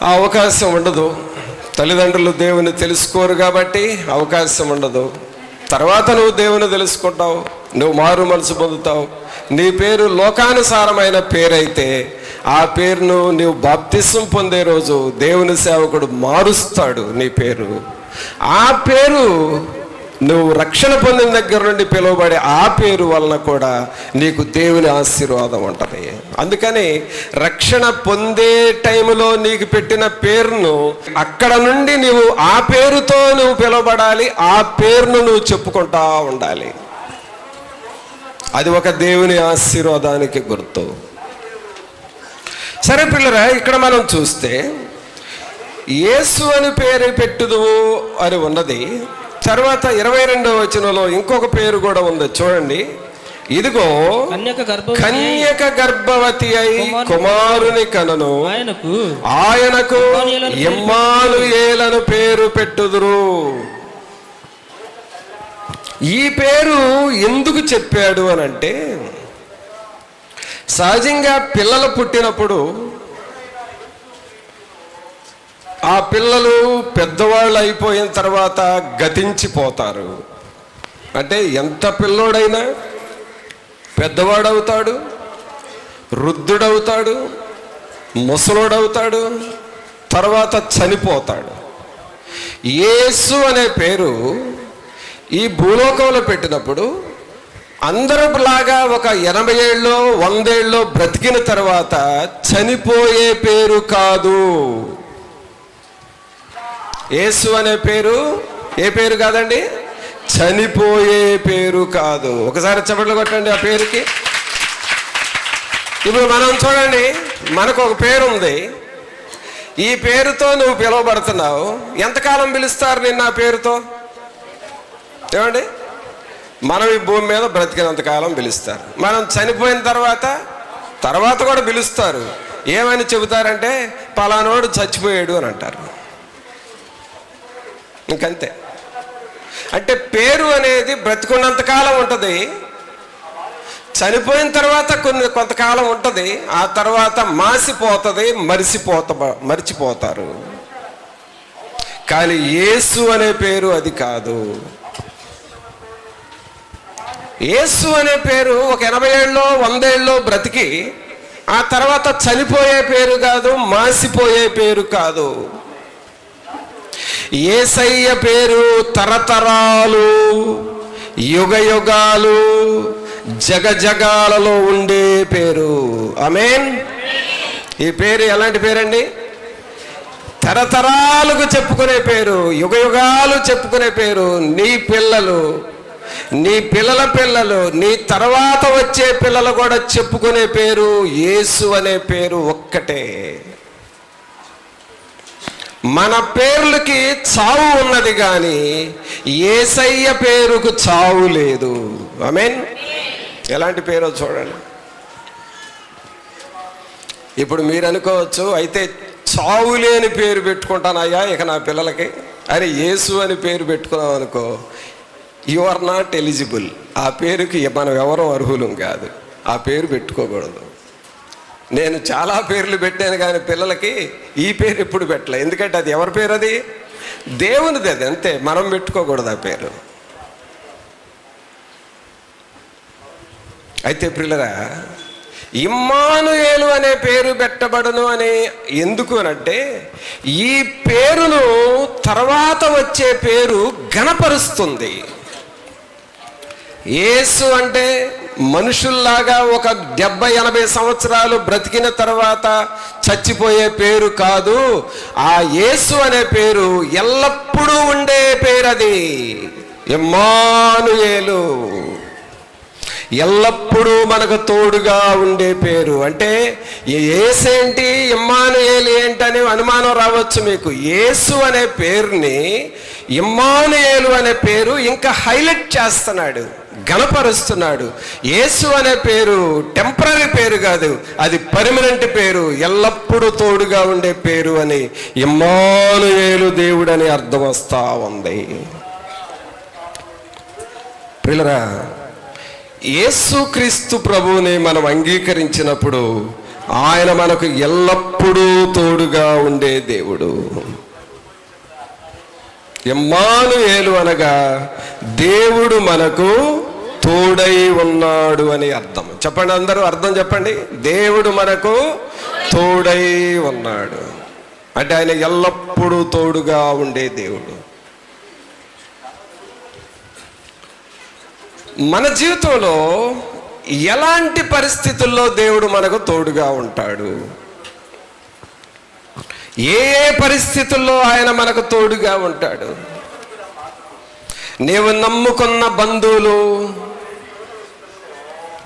ఆ అవకాశం ఉండదు. తల్లిదండ్రులు దేవుని తెలుసుకోరు కాబట్టి అవకాశం ఉండదు. తర్వాత నువ్వు దేవుని తెలుసుకుంటావు, నువ్వు మారు మనసు పొందుతావు. నీ పేరు లోకానుసారమైన పేరైతే ఆ పేరును నీవు బాప్తిసం పొందే రోజు దేవుని సేవకుడు మారుస్తాడు నీ పేరు. ఆ పేరు నువ్వు రక్షణ పొందిన దగ్గర నుండి పిలువబడే ఆ పేరు వలన కూడా నీకు దేవుని ఆశీర్వాదం ఉంటుంది. అందుకని రక్షణ పొందే టైంలో నీకు పెట్టిన పేరును అక్కడ నుండి నువ్వు ఆ పేరుతో నువ్వు పిలువబడాలి, ఆ పేరును నువ్వు చెప్పుకుంటా ఉండాలి. అది ఒక దేవుని ఆశీర్వాదానికి గుర్తు. సరే పిల్లరా, ఇక్కడ మనం చూస్తే యేసు అని పేరు పెట్టుదువు అని ఉన్నది. తర్వాత 22వ వచనంలో ఇంకొక పేరు కూడా ఉంది, చూడండి. ఇదిగో కన్యక గర్భవతి అయి కుమారుని కనును, ఆయనకు ఇమ్మానుయేలను పేరు పెట్టుదురు. ఈ పేరు ఎందుకు చెప్పాడు అని అంటే, సహజంగా పిల్లలు పుట్టినప్పుడు ఆ పిల్లలు పెద్దవాళ్ళు అయిపోయిన తర్వాత గతించిపోతారు. అంటే ఎంత పిల్లోడైనా పెద్దవాడవుతాడు, వృద్ధుడవుతాడు, ముసలోడవుతాడు, తర్వాత చనిపోతాడు. యేసు అనే పేరు ఈ భూలోకంలో పెట్టినప్పుడు అందరూ లాగా ఒక 80 ఏళ్ళో 100 ఏళ్ళో బ్రతికిన తర్వాత చనిపోయే పేరు కాదు. యేసు అనే పేరు ఏ పేరు కాదండి, చనిపోయే పేరు కాదు. ఒకసారి చప్పట్లు కొట్టండి ఆ పేరుకి. ఇప్పుడు మనం చూడండి, మనకు ఒక పేరు ఉంది, ఈ పేరుతో నువ్వు పిలువబడుతున్నావు. ఎంతకాలం పిలుస్తారు నిన్న ఆ పేరుతో? ఏమండి, మనం ఈ భూమి మీద బ్రతికినంతకాలం పిలుస్తారు. మనం చనిపోయిన తర్వాత కూడా పిలుస్తారు. ఏమని చెబుతారంటే పలానోడు చచ్చిపోయాడు అని అంటారు. ఇంకంతే. అంటే పేరు అనేది బ్రతికున్నంతకాలం ఉంటుంది, చనిపోయిన తర్వాత కొంతకాలం ఉంటుంది, ఆ తర్వాత మాసిపోతుంది, మరిచిపోతారు. కానీ యేసు అనే పేరు అది కాదు. యేసు అనే పేరు ఒక 80 ఏళ్ళలో 100 ఏళ్ళలో బ్రతికి ఆ తర్వాత చనిపోయే పేరు కాదు, మాసిపోయే పేరు కాదు. యేసయ్య పేరు తరతరాలు, యుగయుగాలు, జగజగాలలో ఉండే పేరు. ఆమేన్. ఈ పేరు ఎలాంటి పేరండి? తరతరాలకు చెప్పుకునే పేరు, యుగయుగాలు చెప్పుకునే పేరు. నీ పిల్లలు, నీ పిల్లల పిల్లలు, నీ తర్వాత వచ్చే పిల్లలు కూడా చెప్పుకునే పేరు యేసు అనే పేరు ఒక్కటే. మన పేర్లకి చావు ఉన్నది కానీ యేసయ్య పేరుకు చావు లేదు. ఆమేన్. ఎలాంటి పేరో చూడండి. ఇప్పుడు మీరు అనుకోవచ్చు, అయితే చావు లేని పేరు పెట్టుకుంటానయ్యా ఇక నా పిల్లలకి. అరే, యేసు అని పేరు పెట్టుకున్నాం అనుకో, యు ఆర్ నాట్ ఎలిజిబుల్. ఆ పేరుకి మనం ఎవరో అర్హులం కాదు, ఆ పేరు పెట్టుకోకూడదు. నేను చాలా పేర్లు పెట్టాను కానీ పిల్లలకి ఈ పేరు ఎప్పుడు పెట్టలే. ఎందుకంటే అది ఎవరి పేరు? అది దేవునిది, అది అంతే. మనం పెట్టుకోకూడదు ఆ పేరు. అయితే పిల్లరా, ఇమ్మానుయేలు అనే పేరు పెట్టబడును అని ఎందుకు అనంటే, ఈ పేరును తర్వాత వచ్చే పేరు ఘనపరుస్తుంది. యేసు అంటే మనుషుల్లాగా ఒక 70-80 సంవత్సరాలు బ్రతికిన తర్వాత చచ్చిపోయే పేరు కాదు. ఆ యేసు అనే పేరు ఎల్లప్పుడూ ఉండే పేరు. అది ఇమ్మానుయేలు, ఎల్లప్పుడూ మనకు తోడుగా ఉండే పేరు. అంటే యేసేంటి ఇమ్మానుయేలు ఏంటని అనుమానం రావచ్చు మీకు. యేసు అనే పేరుని ఇమ్మానుయేలు అనే పేరు ఇంకా హైలైట్ చేస్తున్నాడు, ఘనపరుస్తున్నాడు. యేసు అనే పేరు టెంపరరీ పేరు కాదు, అది పర్మనెంట్ పేరు, ఎల్లప్పుడూ తోడుగా ఉండే పేరు అని ఇమ్మానుయేలు దేవుడు అని అర్థం వస్తా ఉంది. పిల్లరా, యేసుక్రీస్తు ప్రభువుని మనం అంగీకరించినప్పుడు ఆయన మనకు ఎల్లప్పుడూ తోడుగా ఉండే దేవుడు. ఇమ్మానుయేలు అనగా దేవుడు మనకు తోడై ఉన్నాడు అని అర్థం. చెప్పండి అందరూ, అర్థం చెప్పండి. దేవుడు మనకు తోడై ఉన్నాడు అంటే ఆయన ఎల్లప్పుడూ తోడుగా ఉండే దేవుడు. మన జీవితంలో ఎలాంటి పరిస్థితుల్లో దేవుడు మనకు తోడుగా ఉంటాడు? ఏ పరిస్థితుల్లో ఆయన మనకు తోడుగా ఉంటాడు? నీవు నమ్ముకున్న బంధువులు,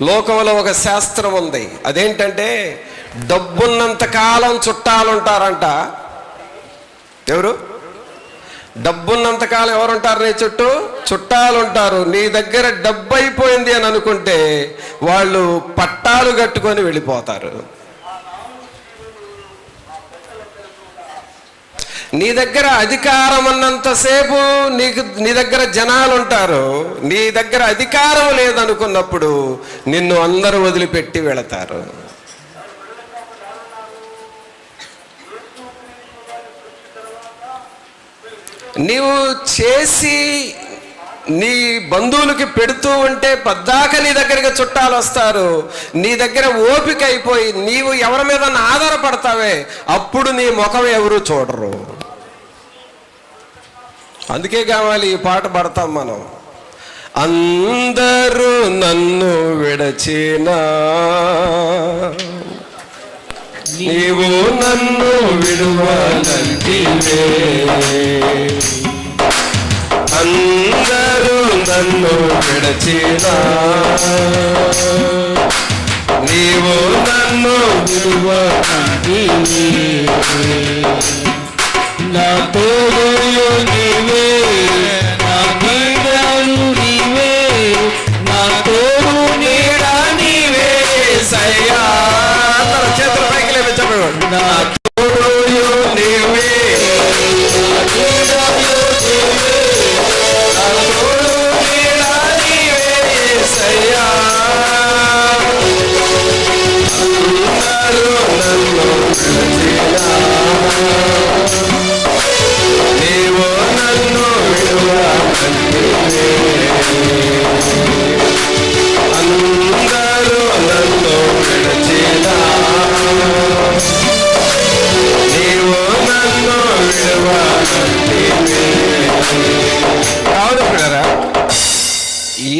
లోకంలో ఒక శాస్త్రం ఉంది, అదేంటంటే డబ్బున్నంత కాలం చుట్టాలు ఉంటారంట. ఎవరు? డబ్బున్నంతకాలం ఎవరుంటారు నీ చుట్టూ? చుట్టాలు ఉంటారు. నీ దగ్గర డబ్బు అయిపోయింది అని అనుకుంటే వాళ్ళు పట్టాలు కట్టుకొని వెళ్ళిపోతారు. నీ దగ్గర అధికారం ఉన్నంతసేపు నీ దగ్గర జనాలు ఉంటారు. నీ దగ్గర అధికారం లేదనుకున్నప్పుడు నిన్ను అందరూ వదిలిపెట్టి వెళతారు. నీవు చేసి నీ బంధువులకి పెడుతూ ఉంటే పద్దాక నీ దగ్గరికి చుట్టాలు వస్తారు. నీ దగ్గర ఓపిక అయిపోయి నీవు ఎవరి మీద ఆధారపడతావే, అప్పుడు నీ ముఖం ఎవరు చూడరు. అందుకే కావాలి ఈ పాట పడతాం మనం. అందరూ నన్ను విడచినా నీవు నన్ను విడువనంటివే, అందరూ నన్ను విడచినా నీవు నన్ను విడువనంటివే, నా తోడు నీవే, నా నీడను నీవే, నా తోడు నీడ నీవే సయ్యా. చేతుల పైకి లేపించబడు. నా తోడు నీవే, నా తోడు నీడ నీవే సయ్యా, అందరూ నన్ను విడచినా నీవు నన్ను విడువనంటివే, అందరూ నన్ను విడచినా నీవు నన్ను విడువనంటివే. కాదు పిల్లరా,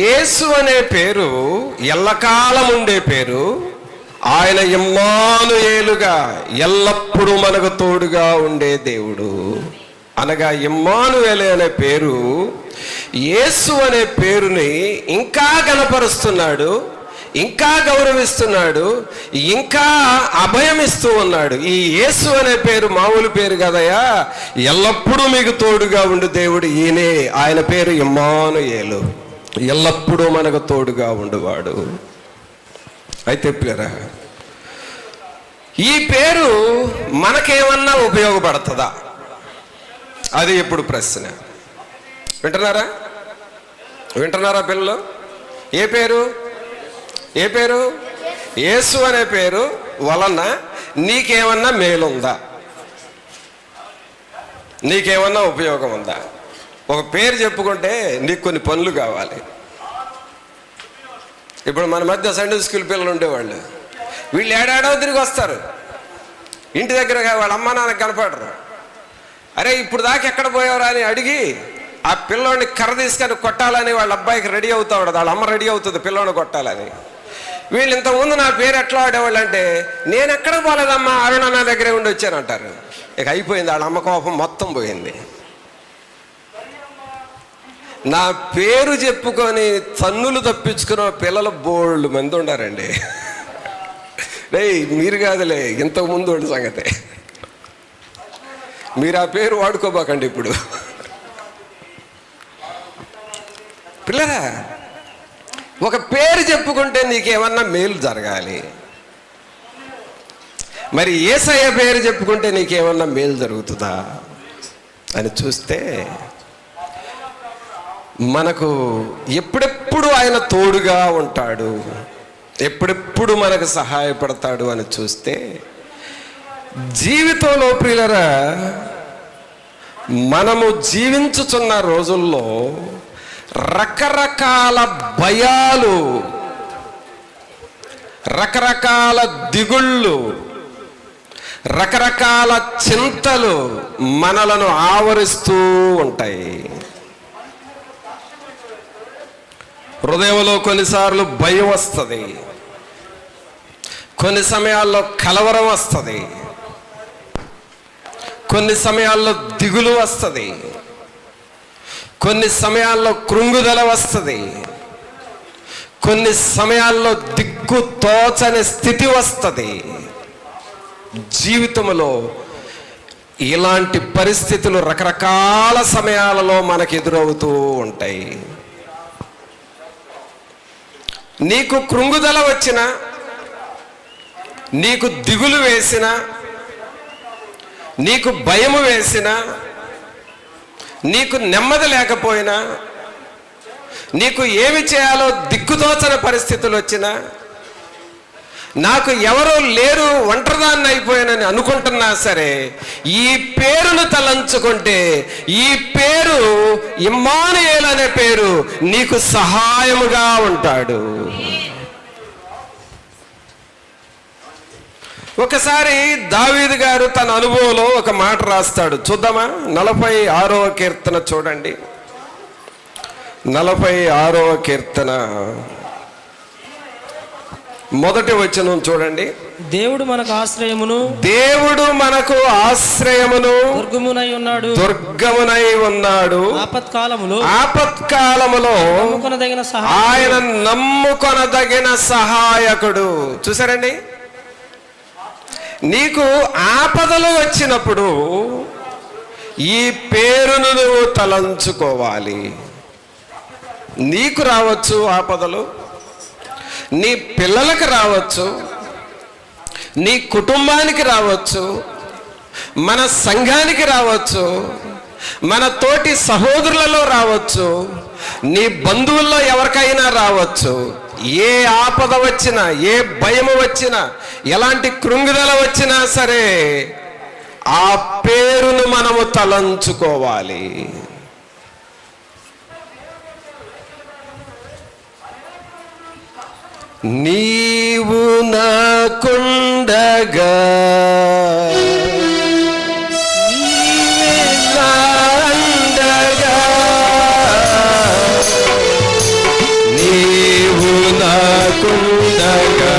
యేసు అనే పేరు ఎల్లకాలం ఉండే పేరు. ఆయన ఇమ్మానుయేలుగా ఎల్లప్పుడూ మనకు తోడుగా ఉండే దేవుడు. అనగా ఇమ్మానుయేలు అనే పేరు యేసు అనే పేరుని ఇంకా గణపరుస్తున్నాడు, ఇంకా గౌరవిస్తున్నాడు, ఇంకా అభయమిస్తూ ఉన్నాడు. ఈ యేసు అనే పేరు మామూలు పేరు కదయా, ఎల్లప్పుడూ మీకు తోడుగా ఉండు దేవుడు ఈయనే. ఆయన పేరు ఇమ్మానుయేలు, ఎల్లప్పుడూ మనకు తోడుగా ఉండువాడు. అయితే పిల్లరా, ఈ పేరు మనకేమన్నా ఉపయోగపడుతుందా? అది ఇప్పుడు ప్రశ్న. వింటున్నారా? వింటున్నారా పిల్లలు? ఏ పేరు? ఏ పేరు? యేసు అనే పేరు వలన నీకేమన్నా మేలుందా? నీకేమన్నా ఉపయోగం ఉందా? ఒక పేరు చెప్పుకుంటే నీకు కొన్ని పనులు కావాలి. ఇప్పుడు మన మధ్య సండే స్కూల్ పిల్లలు ఉండేవాళ్ళు, వీళ్ళు ఏడాడో తిరిగి వస్తారు, ఇంటి దగ్గర వాళ్ళ అమ్మ నాన్నకి కనపడరు. అరే ఇప్పుడు దాకా ఎక్కడ పోయావరా అని అడిగి ఆ పిల్లోడిని కర్ర తీసుకొని కొట్టాలని వాళ్ళ అబ్బాయికి రెడీ అవుతా ఉండదు, వాళ్ళ అమ్మ రెడీ అవుతుంది పిల్లోడిని కొట్టాలని. వీళ్ళు ఇంతకుముందు నా పేరు ఎట్లా ఆడేవాళ్ళు అంటే, నేను ఎక్కడ పోలేదమ్మా, అరుణ నా దగ్గరే ఉండి వచ్చానంటారు. ఇక అయిపోయింది, వాళ్ళ అమ్మ కోపం మొత్తం పోయింది. నా పేరు చెప్పుకొని తన్నులు తప్పించుకున్న పిల్లలు బోల్డ్ మంది ఉండారండి. రే మీరు కాదులే, ఇంతకుముందు ఉండే సంగతే. మీరు ఆ పేరు వాడుకోబాకండి ఇప్పుడు. పిల్లరా, ఒక పేరు చెప్పుకుంటే నీకేమన్నా మేలు జరగాలి. మరి యేసయ్య పేరు చెప్పుకుంటే నీకేమన్నా మేలు జరుగుతుందా అని చూస్తే, మనకు ఎప్పుడెప్పుడు ఆయన తోడుగా ఉంటాడు. ఎప్పుడెప్పుడు మనకు సహాయపడతాడు అని చూస్తే, జీవితంలో ప్రియులరా మనము జీవించుచున్న రోజుల్లో రకరకాల భయాలు, రకరకాల దిగుళ్ళు, రకరకాల చింతలు మనలను ఆవరిస్తూ ఉంటాయి. హృదయంలో కొన్నిసార్లు భయం వస్తుంది, కొన్ని సమయాల్లో కలవరం వస్తుంది, కొన్ని సమయాల్లో దిగులు వస్తుంది, కొన్ని సమయాల్లో కృంగుదల వస్తుంది, కొన్ని సమయాల్లో దిక్కు తోచని స్థితి వస్తుంది. జీవితంలో ఇలాంటి పరిస్థితులు రకరకాల సమయాలలో మనకు ఎదురవుతూ ఉంటాయి. నీకు కృంగుదల వచ్చినా, నీకు దిగులు వేసినా, నీకు భయము వేసినా, నీకు నెమ్మది లేకపోయినా, నీకు ఏమి చేయాలో దిక్కుతోచని పరిస్థితులు వచ్చినా, నాకు ఎవరో లేరు, ఒంటరిదాన్ని అయిపోయానని అనుకుంటున్నా సరే, ఈ పేరును తలంచుకుంటే, ఈ పేరు ఇమ్మానుయేలు అనే పేరు నీకు సహాయముగా ఉంటాడు. ఒకసారి దావీదు గారు తన అనుభవంలో ఒక మాట రాస్తాడు, చూద్దామా? 46వ కీర్తన చూడండి. 46వ కీర్తన మొదటి వచనం చూడండి. దేవుడు మనకు ఆశ్రయమును, దేవుడు మనకు ఆశ్రయమును, దుర్గమునై ఉన్నాడు, దుర్గమునై ఉన్నాడు. ఆపత్కాలములో నమ్ముకొనదగిన ఆయన నమ్ముకొనదగిన సహాయకుడు. చూసారండి, నీకు ఆపదలు వచ్చినప్పుడు ఈ పేరును నువ్వు తలంచుకోవాలి. నీకు రావచ్చు ఆపదలు, నీ పిల్లలకు రావచ్చు, నీ కుటుంబానికి రావచ్చు, మన సంఘానికి రావచ్చు, మన తోటి సహోదరులలో రావచ్చు, నీ బంధువుల్లో ఎవరికైనా రావచ్చు. ఏ ఆపద వచ్చినా, ఏ భయము వచ్చినా, ఎలాంటి కృంగుదల వచ్చినా సరే ఆ పేరును మనము తలంచుకోవాలి. నీవు నాకుండగా నాండగా, నీవు నాకుండగా,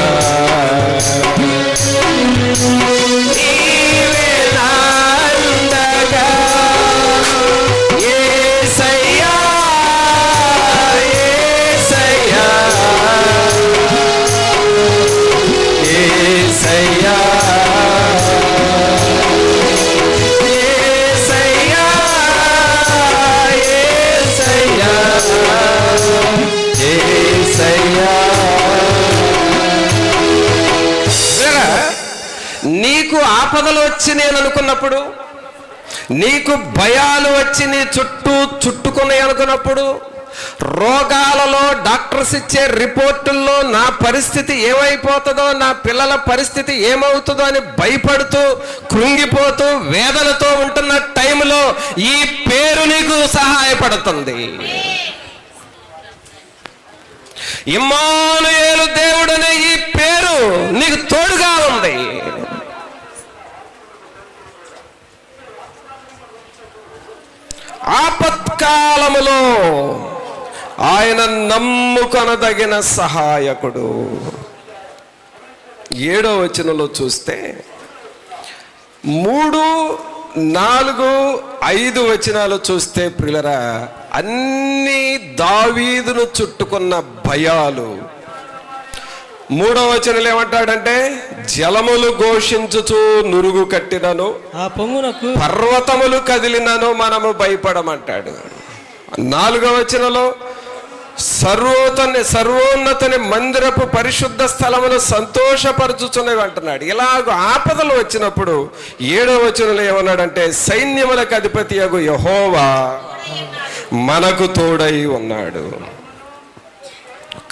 నీవే నాండగా, యేసయ్యా యేసయ్యా యేసయ్యా యేసయ్యా యేసయ్యా యేసయ్యా. నీకు ఆపదలు వచ్చి నేను అనుకున్నప్పుడు, నీకు భయాలు వచ్చి నీ చుట్టూ చుట్టుకుని అనుకున్నప్పుడు, రోగాలలో డాక్టర్స్ ఇచ్చే రిపోర్టుల్లో నా పరిస్థితి ఏమైపోతుందో, నా పిల్లల పరిస్థితి ఏమవుతుందో అని భయపడుతూ కృంగిపోతూ వేదనతో ఉంటున్న టైంలో ఈ పేరు నీకు సహాయపడుతుంది. ఇమ్మానుయేలు దేవుడనే ఈ పేరు నీకు తోడుగా ఉంది. ఆపత్కాలములో ఆయన నమ్ముకొనదగిన సహాయకుడు. 7వ వచనంలో చూస్తే 3, 4, 5 వచనాలు చూస్తే ప్రియులరా, అన్ని దావీదును చుట్టుకున్న భయాలు. 3వ వచనంలో ఏమంటాడంటే, జలములు ఘోషించుచు నురుగు కట్టినను, ఆ పొంగునకు పర్వతములు కదిలినను మనము భయపడమంటాడు. 4వ వచనంలో సర్వోన్నతని మందిరపు పరిశుద్ధ స్థలమును సంతోషపరచుచున్నవి అంటున్నాడు. ఇలాగ ఆపదలు వచ్చినప్పుడు 7వ వచనంలో ఏమన్నాడంటే, సైన్యములకు అధిపతియగు యెహోవా మనకు తోడై ఉన్నాడు.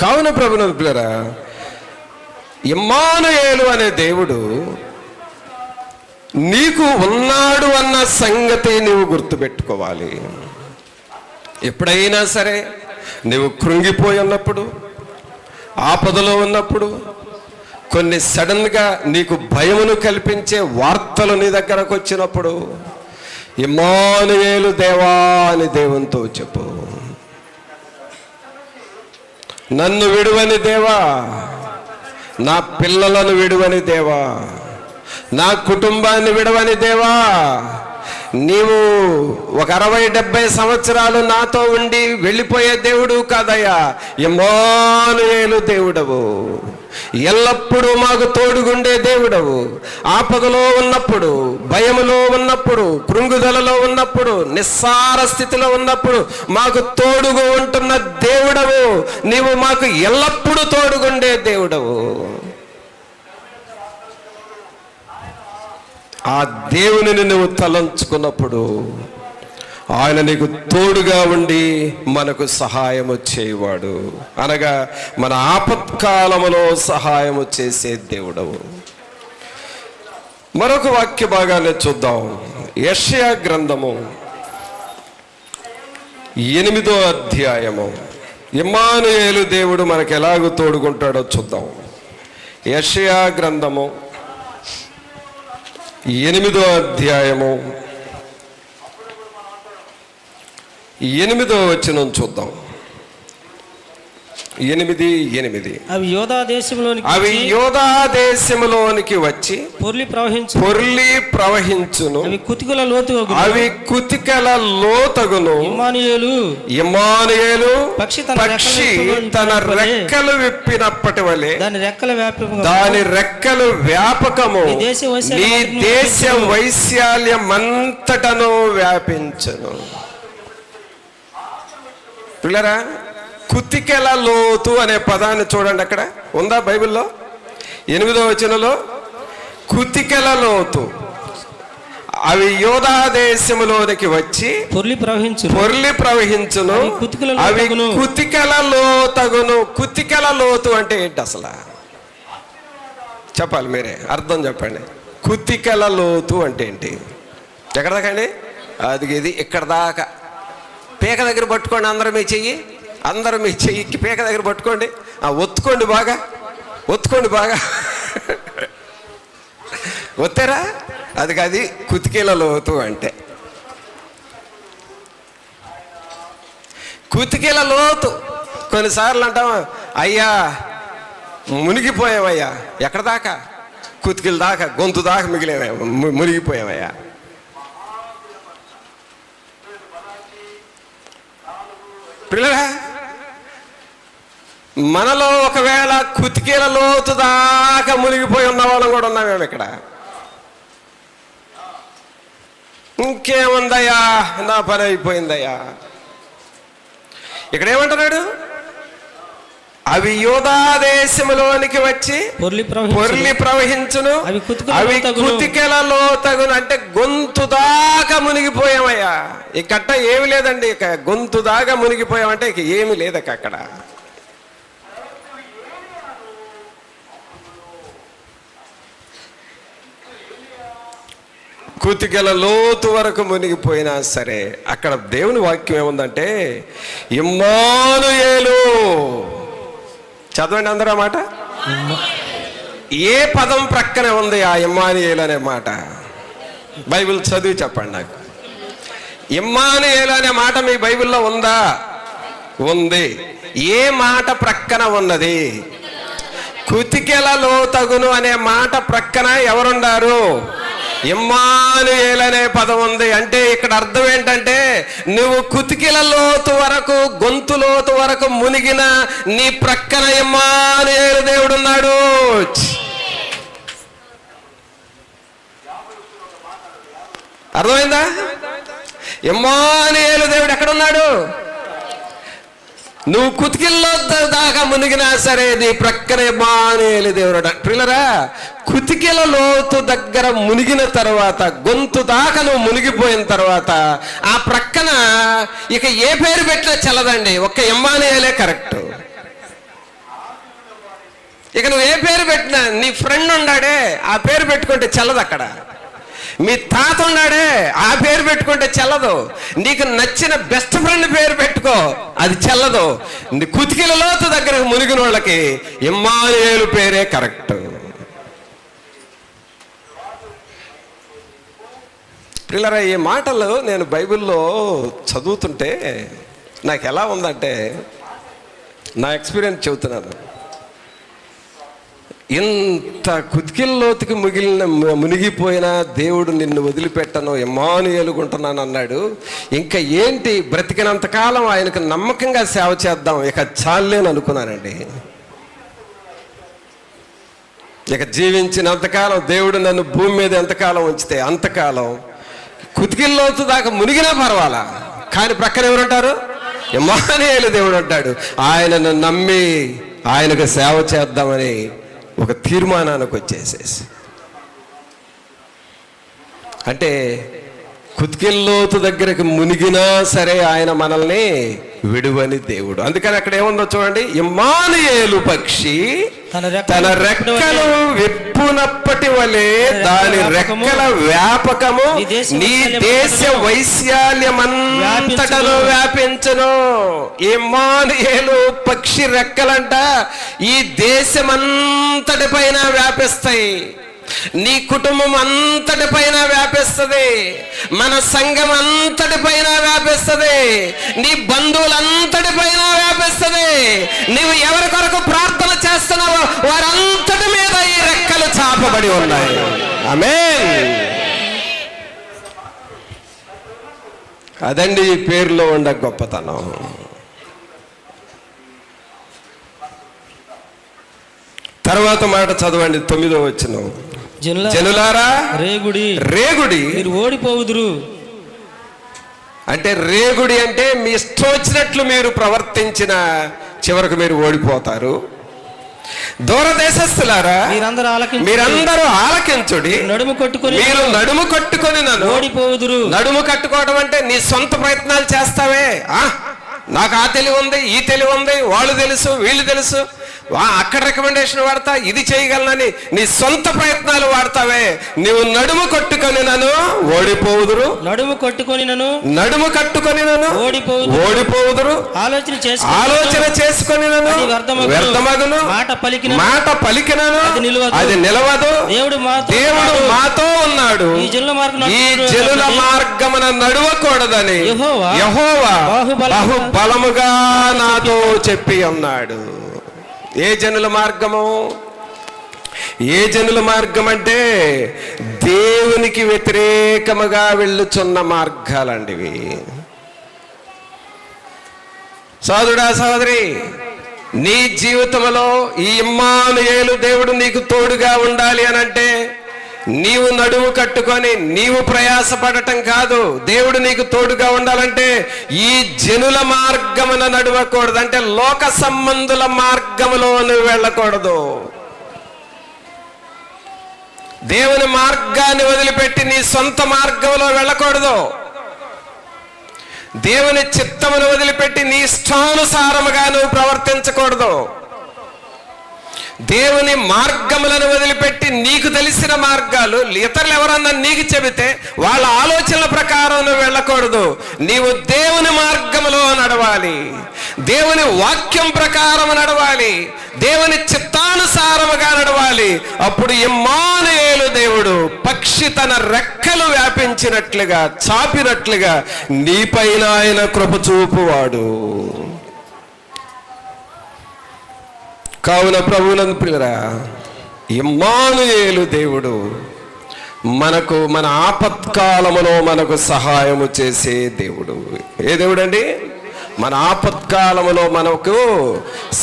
కావున ప్రభువులారా, ఇమ్మానుయేలు అనే దేవుడు నీకు ఉన్నాడు అన్న సంగతి నీవు గుర్తుపెట్టుకోవాలి. ఎప్పుడైనా సరే నీవు కృంగిపోయి ఉన్నప్పుడు, ఆపదలో ఉన్నప్పుడు, కొన్ని సడన్గా నీకు భయమును కల్పించే వార్తలు నీ దగ్గరకు వచ్చినప్పుడు, ఇమ్మానుయేలు దేవా అని దేవునితో చెప్పు. నన్ను విడువని దేవా, నా పిల్లలను విడువని దేవా, నా కుటుంబాన్ని విడవని దేవా, నీవు ఒక 60-70 సంవత్సరాలు నాతో ఉండి వెళ్ళిపోయే దేవుడు కాదయ్యా, ఇమ్మానుయేలు దేవుడవు, ఎల్లప్పుడూ మాకు తోడుగుండే దేవుడవు. ఆపదలో ఉన్నప్పుడు, భయములో ఉన్నప్పుడు, కృంగుదలలో ఉన్నప్పుడు, నిస్సార స్థితిలో ఉన్నప్పుడు మాకు తోడుగా ఉంటున్న దేవుడవు. నీవు మాకు ఎల్లప్పుడూ తోడుగుండే దేవుడవు. ఆ దేవునిని నువ్వు తలంచుకున్నప్పుడు ఆయన నీకు తోడుగా ఉండి మనకు సహాయము చేయవాడు, అనగా మన ఆపత్కాలములో సహాయము చేసే దేవుడవు. మరొక వాక్య భాగాన్ని చూద్దాం. యెషయా గ్రంథము 8వ అధ్యాయము. ఇమ్మానుయేలు దేవుడు మనకు ఎలాగో తోడుకుంటాడో చూద్దాం. యెషయా గ్రంథము 8వ అధ్యాయము 8వ వచనం చూద్దాం. 8:8. అవి యోధా దేశంలోనికి వచ్చి పొర్లి ప్రవహించును. అవి కుతికల లోతగును. ఇమ్మానుయేలు పక్షి తన రెక్కలు విప్పినప్పటి వలె దాని రెక్కలు వ్యాపకము నీ దేశ వైశాల్యమంతటను వ్యాపించను. పిల్లరా, కుతికెల లోతు అనే పదాన్ని చూడండి, అక్కడ ఉందా బైబిల్లో? 8వ వచనంలో కుతికెల లోతు. అవి యోధా దేశములోనికి వచ్చి పొర్లి ప్రవహించును. అవి కుతికెల లోతగును. కుతికెల లోతు అంటే ఏంటి అసలు? చెప్పాలి, మీరే అర్థం చెప్పండి. కుతికెల లోతు అంటే ఏంటి? ఎక్కడ దాకా అండి? అది ఇది ఇక్కడ దాకా. పీక దగ్గర పట్టుకోండి, అందరూ మీ చెయ్యి పీక దగ్గర పట్టుకోండి, ఒత్తుకోండి బాగా, ఒత్తారా? అది కుతికేల లోతు అంటే. కుతికేల లోతు. కొన్నిసార్లు అంటామా, అయ్యా మునిగిపోయామయ్యా. ఎక్కడ దాకా? కుతికిల దాకా, గొంతు దాకా మిగిలేమయ్యా, మునిగిపోయామయ్యా. పిల్లరా, మనలో ఒకవేళ కుతికేల లోతు దాకా మునిగిపోయి ఉన్న వాళ్ళం కూడా ఉన్నామేమో ఇక్కడ. ఇంకేముందయ్యా, నా పని అయిపోయిందయ్యా. ఇక్కడ ఏమంటున్నాడు? అవి యోధా దేశములోనికి వచ్చి పొర్లి ప్రవహించును. అవి కుతికెల లోతగును. అంటే గొంతు దాకా మునిగిపోయామయ్యా. ఈ కట్ట ఏమి లేదండి, ఇక గొంతు దాకా మునిగిపోయామంటే ఇక ఏమి లేదక అక్కడ. కుతికెల లోతు వరకు మునిగిపోయినా సరే అక్కడ దేవుని వాక్యం ఏముందంటే, ఇమ్మానుయేలు. చదవండి అందరూ మాట. ఏ పదం ప్రక్కనే ఉంది ఆ ఇమ్మానుయేలు అనే మాట? బైబిల్ చదివి చెప్పండి నాకు. ఇమ్మానుయేలు అనే మాట మీ బైబిల్లో ఉందా? ఉంది. ఏ మాట ప్రక్కన ఉన్నది? కుతికెల లోతగును అనే మాట ప్రక్కన ఎవరున్నారు? ఇమ్మానుయేలు అనే పదం ఉంది. అంటే ఇక్కడ అర్థం ఏంటంటే, నువ్వు కుతికెల లోతు వరకు, గొంతు లోతు వరకు మునిగిన నీ ప్రక్కన ఇమ్మానుయేలు దేవుడు ఉన్నాడు. అర్థమైందా? ఇమ్మానుయేలు దేవుడు ఎక్కడున్నాడు? నువ్వు కుతికిల్లో దాకా మునిగినా సరే నీ ప్రక్కన ఇమ్మానుయేలు దేవుడు. పిల్లరా, కుతికెల లోతు దగ్గర మునిగిన తర్వాత, గొంతు దాకా నువ్వు మునిగిపోయిన తర్వాత ఆ ప్రక్కన ఇక ఏ పేరు పెట్టినా చల్లదండి, ఒక్క ఇమ్మానుయేలే కరెక్ట్. ఇక నువ్వు ఏ పేరు పెట్టినా, నీ ఫ్రెండ్ ఉన్నాడే ఆ పేరు పెట్టుకుంటే చెల్లదు. అక్కడ మీ తాత ఉన్నాడే ఆ పేరు పెట్టుకుంటే చెల్లదు. నీకు నచ్చిన బెస్ట్ ఫ్రెండ్ పేరు పెట్టుకో, అది చెల్లదు. నీ కుతికిల లోతు దగ్గరకు మునిగిన వాళ్ళకి ఇమ్మానుయేలు పేరే కరెక్ట్. పిల్లరా, ఈ మాటలు నేను బైబిల్లో చదువుతుంటే నాకు ఎలా ఉందంటే, నా ఎక్స్పీరియన్స్ చెబుతున్నాను. ఇంత కుతికిల్లోతుకి మునిగిపోయినా దేవుడు నిన్ను వదిలిపెట్టను, ఇమ్మానుయేలుగుంటున్నాను అన్నాడు. ఇంకా ఏంటి, బ్రతికినంతకాలం ఆయనకు నమ్మకంగా సేవ చేద్దాం, ఇక చాలేని అనుకున్నానండి. ఇక జీవించినంతకాలం, దేవుడు నన్ను భూమి మీద ఎంతకాలం ఉంచితే అంతకాలం కుతికిల్లోతు దాకా మునిగినా పర్వాలా, కానీ ప్రక్కన ఎవరుంటారు? ఇమ్మానుయేలు దేవుడు అంటాడు. ఆయనను నమ్మి ఆయనకు సేవ చేద్దామని ఒక తీర్మానానికి వచ్చేసేసి, అంటే కుతికిల్లోతు దగ్గరికి మునిగినా సరే ఆయన మనల్ని విడువని దేవుడు. అందుకని అక్కడ ఏముందో చూడండి, ఇమ్మానుయేలు పక్షి తన రెక్కలు విప్పునప్పటి వలె దాని రెక్కల వ్యాపకము నీ దేశ వైశాల్యమంతటలో వ్యాపించును. ఇమ్మానుయేలు పక్షి రెక్కలంట ఈ దేశమంతటి పైన వ్యాపిస్తాయి, నీ కుటుంబం అంతటి పైన వ్యాపిస్తుంది, మన సంఘం అంతటి పైన వ్యాపిస్తుంది, నీ బంధువులంతటి పైన వ్యాపిస్తుంది. నీవు ఎవరి కొరకు ప్రార్థన చేస్తున్నావో వారంతటి మీద ఈ రెక్కలు చాపబడి ఉన్నాయి. ఆమేన్. అదండి ఈ పేరులో ఉండ గొప్పతనం. తర్వాత మాట చదవండి, 9వ వచనం. జనులారా రేగుడి రేగుడి మీరు ఓడిపోవుదురు. అంటే రేగుడి అంటే మీ ఇష్టం వచ్చినట్లు మీరు ప్రవర్తించిన చివరకు మీరు ఓడిపోతారు. దూరదేశస్థులారా మీరందరూ ఆలకించుడి. మీరు నడుము కట్టుకొని నన్ను ఓడిపోవుదురు. నడుము కట్టుకోవడం అంటే నీ సొంత ప్రయత్నాలు చేస్తావే, నాకు ఆ తెలివి ఉంది, ఈ తెలివి ఉంది, వాళ్ళు తెలుసు, వీళ్ళు తెలుసు, అక్కడ రికమెండేషన్ వాడతా, ఇది చేయగలనని నీ సొంత ప్రయత్నాలు వాడతావే, నువ్వు నడుము కట్టుకొని నన్ను ఓడిపోవుదురు. నడుము కట్టుకొని నన్ను ఓడిపోవుదురు. ఆలోచన చేసుకొని నన్ను వ్యర్థమగును. మాట పలికినను అది నిలవదు. దేవుడు మాతో ఉన్నాడు, ఈ జనుల మార్గమున నడవకూడదని యెహోవా బహుబలముగా నాతో చెప్పి ఉన్నాడు. ఏ జనుల మార్గము? ఏ జనుల మార్గం అంటే దేవునికి వ్యతిరేకముగా వెళ్ళుచున్న మార్గాలండివి. సోదరుడా, సోదరి, నీ జీవితంలో ఈ ఇమ్మానుయేలు దేవుడు నీకు తోడుగా ఉండాలి అనంటే నీవు నడుము కట్టుకొని నీవు ప్రయాసపడటం కాదు. దేవుడు నీకు తోడుగా ఉండాలంటే ఈ జనుల మార్గమున నడవకూడదు, అంటే లోక సంబంధుల మార్గములో నువ్వు వెళ్ళకూడదు. దేవుని మార్గాన్ని వదిలిపెట్టి నీ సొంత మార్గంలో వెళ్ళకూడదు. దేవుని చిత్తమును వదిలిపెట్టి నీ ఇష్టానుసారముగా నువ్వు ప్రవర్తించకూడదు. దేవుని మార్గములను వదిలిపెట్టి నీకు తెలిసిన మార్గాలు ఇతరులు ఎవరన్నా నీకు చెబితే వాళ్ళ ఆలోచనల ప్రకారం నువ్వు వెళ్ళకూడదు. నీవు దేవుని మార్గములో నడవాలి, దేవుని వాక్యం ప్రకారం నడవాలి, దేవుని చిత్తానుసారముగా నడవాలి. అప్పుడు ఇమ్మానుయేలు దేవుడు పక్షి తన రెక్కలు వ్యాపించినట్లుగా చాపినట్లుగా నీపైన ఆయన కృప చూపువాడు. కావున ప్రభువునందు ప్రియులారా, ఇమ్మానుయేలు దేవుడు మనకు మన ఆపత్కాలములో మనకు సహాయము చేసే దేవుడు. ఏ దేవుడు అండి? మన ఆపత్కాలములో మనకు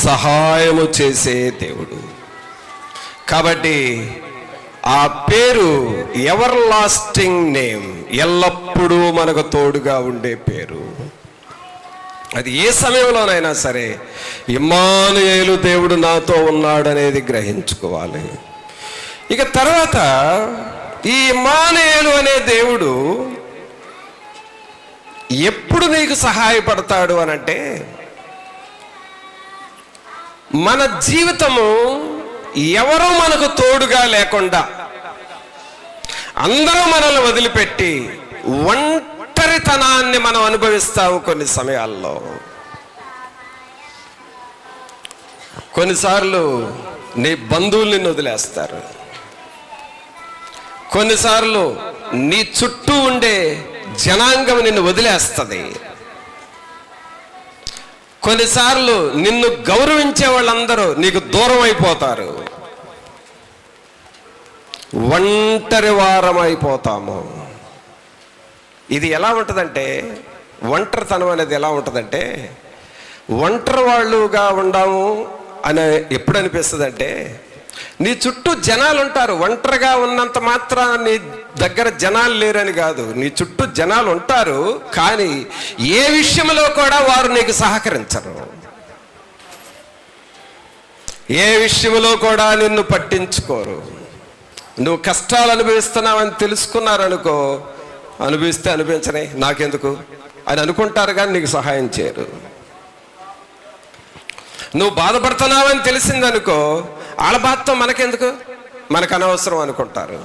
సహాయము చేసే దేవుడు. కాబట్టి ఆ పేరు ఎవర్ లాస్టింగ్ నేమ్, ఎల్లప్పుడూ మనకు తోడుగా ఉండే పేరు. అది ఏ సమయంలోనైనా సరే ఇమ్మానుయేలు దేవుడు నాతో ఉన్నాడు అనేది గ్రహించుకోవాలి. ఇక తర్వాత ఈ ఇమ్మానుయేలు అనే దేవుడు ఎప్పుడు నీకు సహాయపడతాడు అనంటే మన జీవితము ఎవరు మనకు తోడుగా లేకుండా అందరూ మనల్ని వదిలిపెట్టి ఒంటరితనాన్ని మనం అనుభవిస్తాము. కొన్ని సమయాల్లో, కొన్నిసార్లు నీ బంధువులు నిన్ను వదిలేస్తారు, కొన్నిసార్లు నీ చుట్టూ ఉండే జనాంగం నిన్ను వదిలేస్తుంది, కొన్నిసార్లు నిన్ను గౌరవించే వాళ్ళందరూ నీకు దూరం అయిపోతారు. ఒంటరి వారం అయిపోతాము. ఇది ఎలా ఉంటుందంటే, ఒంటరితనం అనేది ఎలా ఉంటుందంటే, ఒంటరి వాళ్ళుగా ఉండాము అని ఎప్పుడు అనిపిస్తుంది అంటే, నీ చుట్టూ జనాలు ఉంటారు. ఒంటరిగా ఉన్నంత మాత్రాన నీ దగ్గర జనాలు లేరని కాదు, నీ చుట్టూ జనాలు ఉంటారు, కానీ ఏ విషయంలో కూడా వారు నీకు సహకరించరు, ఏ విషయంలో కూడా నిన్ను పట్టించుకోరు. నువ్వు కష్టాలు అనుభవిస్తున్నావని తెలుసుకున్నారనుకో, అనుభవిస్తే అనుభవించనే నాకెందుకు అని అనుకుంటారు, కానీ నీకు సహాయం చేయరు. నువ్వు బాధపడుతున్నావని తెలిసిందనుకో, వాళ్ళ బాధతో మనకెందుకు, మనకు అనవసరం అనుకుంటారు.